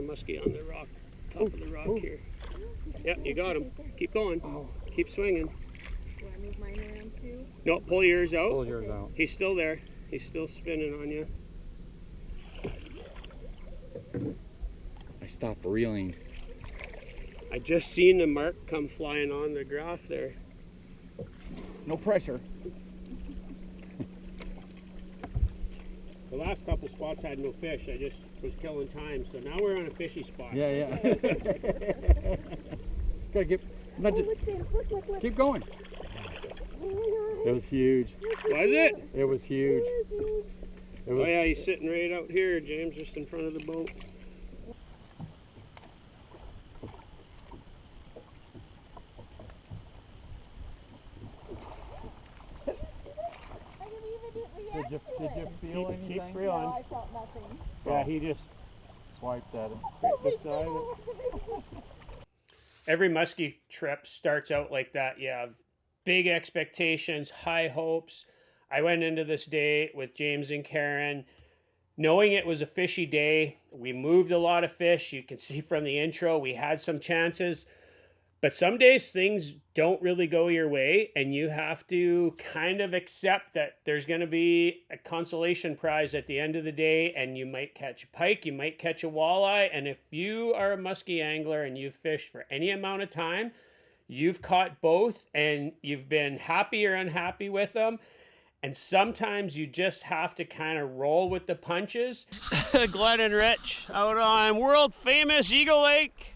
muskie on the rock, top of the rock here. Yep, you got him. Keep going. Keep swinging. Do I move mine around too? No, pull yours out. Pull yours out. He's still there. He's still spinning on you. I stopped reeling. I just seen the mark come flying on the graph there. No pressure. The last couple spots had no fish. I just was killing time. So now we're on a fishy spot. Yeah. Gotta get. Keep going. It was huge. Was it? It was huge. It was, Oh yeah, he's sitting right out here, James, just in front of the boat. Did you feel anything? Keep reeling. No, I felt nothing. Yeah, he just Swiped at him. right beside it. Every muskie trip starts out like that. You have big expectations, high hopes. I went into this day with James and Karen knowing it was a fishy day. We moved a lot of fish. You can see from the intro, we had some chances. But some days things don't really go your way, and you have to kind of accept that there's going to be a consolation prize at the end of the day, and you might catch a pike, you might catch a walleye, and if you are a musky angler and you've fished for any amount of time, you've caught both, and you've been happy or unhappy with them. And sometimes you just have to kind of roll with the punches. Glenn and Rich out on world famous Eagle Lake,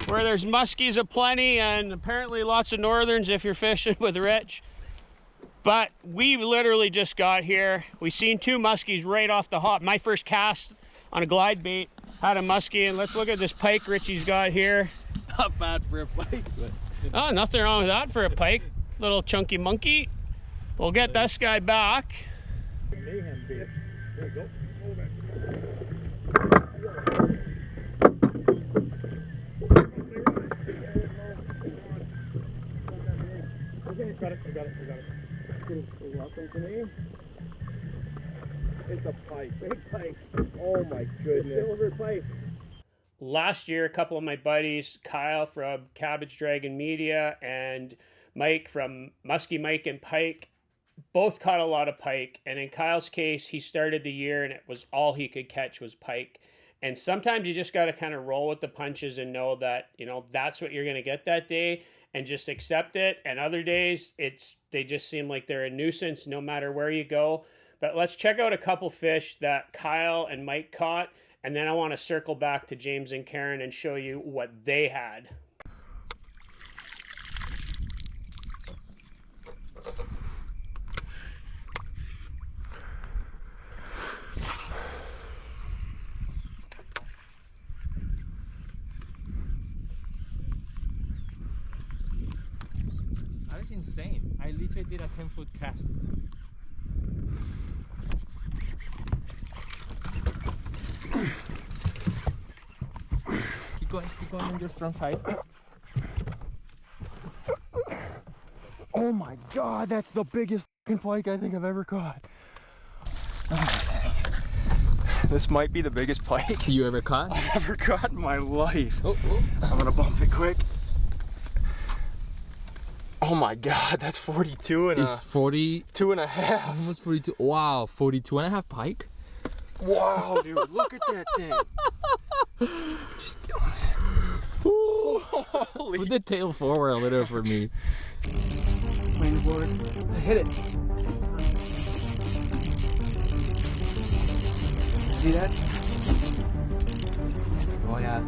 where there's muskies aplenty and apparently lots of northerns if you're fishing with Rich. But we literally just got here. We seen two muskies right off the hop. My first cast on a glide bait had a muskie, and let's look at this pike Richie's got here. Not bad for a pike, but Oh, nothing wrong with that for a pike. Little chunky monkey. We'll get this guy back. Mayhem bait. There you go. Okay, got it. Welcome to me. It's a pike. Big pike. Oh my goodness. A silver pike. Last year, a couple of my buddies, Kyle from Cabbage Dragon Media and Mike from Musky Mike and Pike, both caught a lot of pike. And in Kyle's case, he started the year and it was all he could catch was pike. And sometimes you just got to kind of roll with the punches and know that, you know, that's what you're going to get that day and just accept it. And other days, they just seem like they're a nuisance no matter where you go. But let's check out a couple fish that Kyle and Mike caught. And then I want to circle back to James and Karen and show you what they had. that is insane. I literally did a 10-foot cast. Keep going on your strong side. Oh my god, that's the biggest fucking pike I think I've ever caught. This might be the biggest pike You ever caught? I've ever caught in my life. Oh. I'm gonna bump it quick. Oh my god, that's 42 and It's 42 and a half. Almost 42. Wow, 42 and a half pike? Wow, dude, look at that thing. Just, holy. Put the tail forward a little for me. Playing board. Hit it. See that? Oh yeah.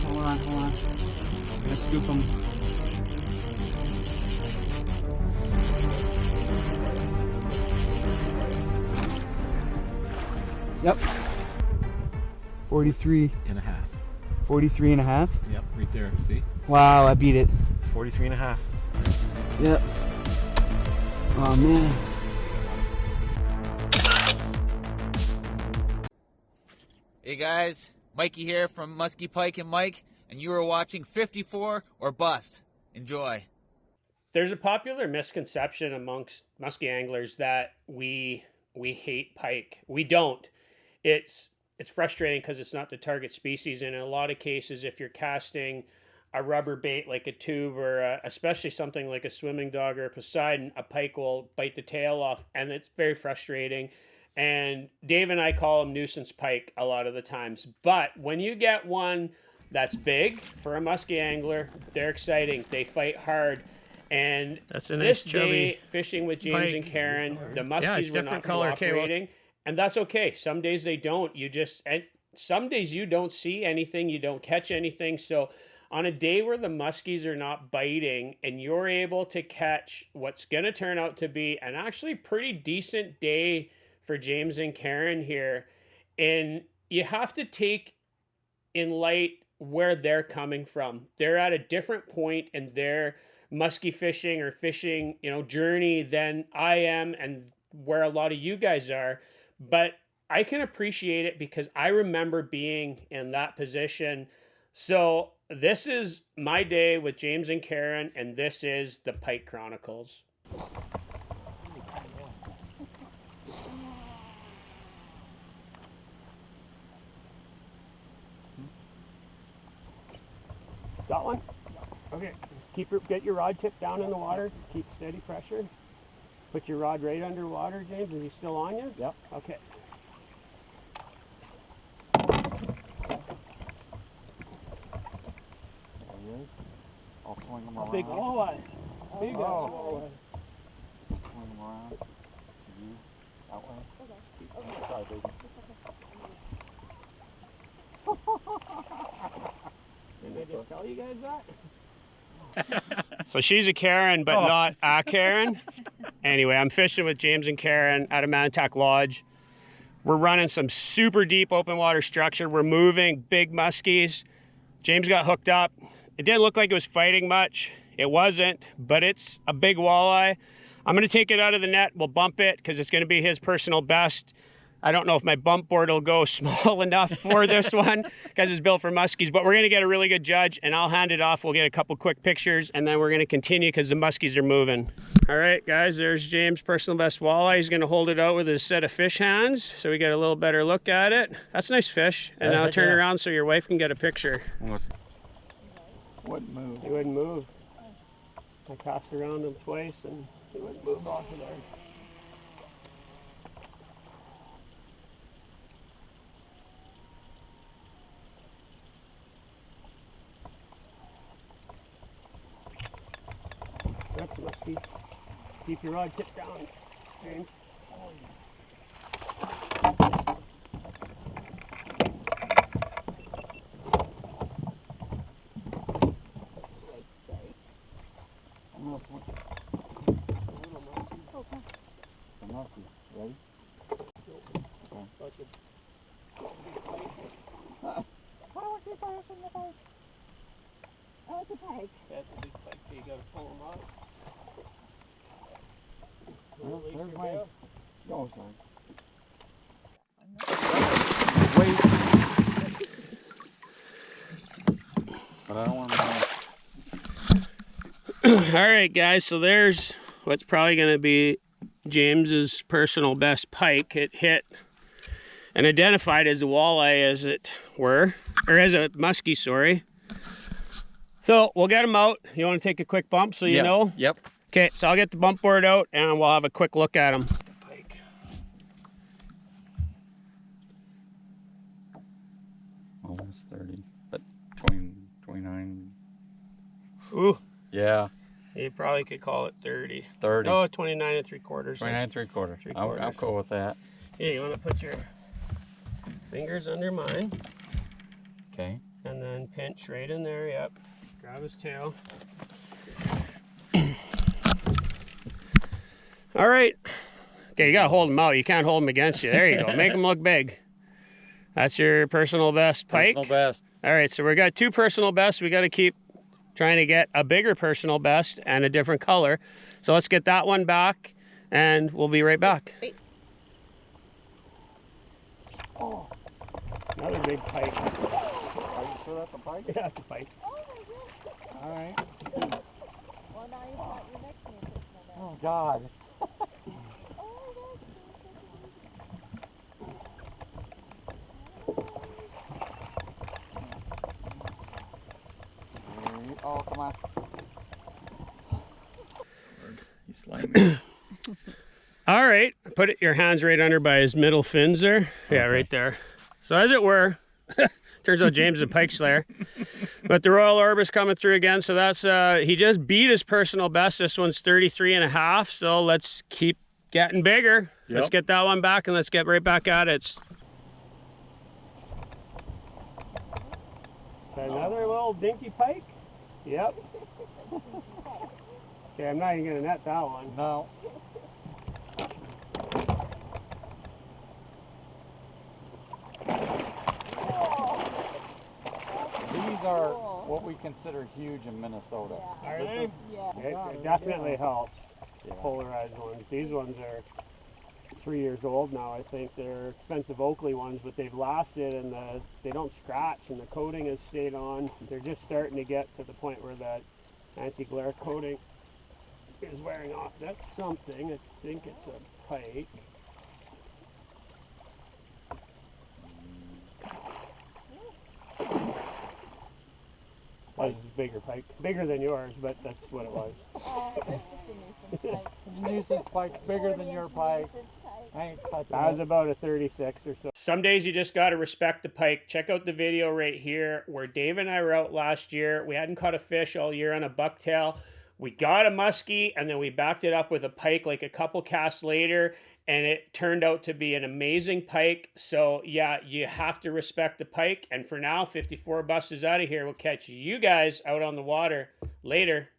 Hold on. Let's scoop them. Yep. 43 And a half. 43 and a half. Yep, right there. See? Wow, I beat it. 43 and a half. Yep. Oh man. Hey guys, Mikey here from Musky Pike and Mike, and you are watching 54 or Bust. Enjoy. There's a popular misconception amongst musky anglers that we we hate pike. We don't. It's frustrating because it's not the target species. And in a lot of cases, if you're casting a rubber bait like a tube or especially something like a swimming dog or a Poseidon, a pike will bite the tail off, and it's very frustrating. And Dave and I call them nuisance pike a lot of the times. But when you get one that's big for a musky angler, they're exciting. They fight hard. And that's a nice this day, chubby fishing with James pike. and Karen, the muskies Yeah, it's were different not color. Okay, well- cooperating. And that's okay. Some days they don't. And some days you don't see anything. You don't catch anything. So on a day where the muskies are not biting and you're able to catch what's going to turn out to be an actually pretty decent day for James and Karen here, and you have to take in light where they're coming from. They're at a different point in their musky fishing or fishing, journey than I am and where a lot of you guys are. But I can appreciate it because I remember being in that position. So this is my day with James and Karen, and this is the Pike Chronicles. Got one? Okay. Get your rod tip down in the water. Keep steady pressure. Put your rod right underwater, James. Is he still on you? Yep. Okay. I'll swing them A around. big walleye. Big ass Oh. walleye. Swing them around. You, that way. Sorry, baby. Did I just tell you guys that? So she's a Karen, but not a Karen. Anyway, I'm fishing with James and Karen at a Manatac Lodge. We're running some super deep open water structure. We're moving big muskies. James got hooked up. It didn't look like it was fighting much. It wasn't, but it's a big walleye. I'm gonna take it out of the net. We'll bump it because it's gonna be his personal best. I don't know if my bump board will go small enough for this one because it's built for muskies, but we're going to get a really good judge and I'll hand it off. We'll get a couple quick pictures and then we're going to continue because the muskies are moving. All right, guys, there's James' personal best walleye. He's going to hold it out with his set of fish hands so we get a little better look at it. That's a nice fish. And now turn around so your wife can get a picture. Wouldn't move. He wouldn't move. I cast around him twice and he wouldn't move off of there. That's a musky. Keep your rod tip down, James. I'm gonna put the musky. Ready? Oh, it's a pike. That's a big pike. You gotta pull him off. Well, Release there's your my bail. nose line. But I don't want to. All right, guys, so there's what's probably going to be James's personal best pike. It hit and identified as a walleye, as it were, or as a muskie, sorry. So we'll get him out. You want to take a quick bump so you know? Yep. Okay, so I'll get the bump board out and we'll have a quick look at him. Pike. Almost 30, but 20, 29. Ooh, Yeah, you probably could call it 30. 30. Oh, 29 and 3/4. 29 3/4. Three I'll quarters. go with that. Yeah, you want to put your fingers under mine. Okay. And then pinch right in there, yep. Grab his tail. All right. Okay, you gotta hold him out. You can't hold him against you. There you go. Make him look big. That's your personal best pike. Personal best. All right, so we got two personal bests. We gotta keep trying to get a bigger personal best and a different color. So let's get that one back and we'll be right back. Oh, another big pike. Are you sure that's a pike? Yeah, that's a pike. Oh my goodness. All right. Well, now you've got your next name personal best. Oh God. Oh my gosh. All right, put your hands right under by his middle fins there. Yeah, Okay. right there. So as it were, turns out James is a pike slayer. But the Royal Orbis coming through again. So that's, he just beat his personal best. This one's 33.5. So let's keep getting bigger. Yep. Let's get that one back and let's get right back at it. Another little dinky pike? Yep. Okay, I'm not even gonna net that one. No. These are what we consider huge in Minnesota. Are This they? is- Yeah. It definitely helps. Yeah. Polarized ones. These ones are 3 years old now. I think they're expensive Oakley ones, but they've lasted and they don't scratch and the coating has stayed on. They're just starting to get to the point where that anti-glare coating is wearing off. That's something. I think it's a pike. That was a bigger pike. Bigger than yours, but that's what it was. It's just a nuisance pike. Nuisance pike bigger than 40-inch your pike. nuisance pike. I ain't touching That was it. about a 36 or so. Some days you just got to respect the pike. Check out the video right here where Dave and I were out last year. We hadn't caught a fish all year on a bucktail. We got a muskie and then we backed it up with a pike like a couple casts later, and it turned out to be an amazing pike. So yeah, you have to respect the pike. And for now, 54 Bus is out of here. We'll catch you guys out on the water later.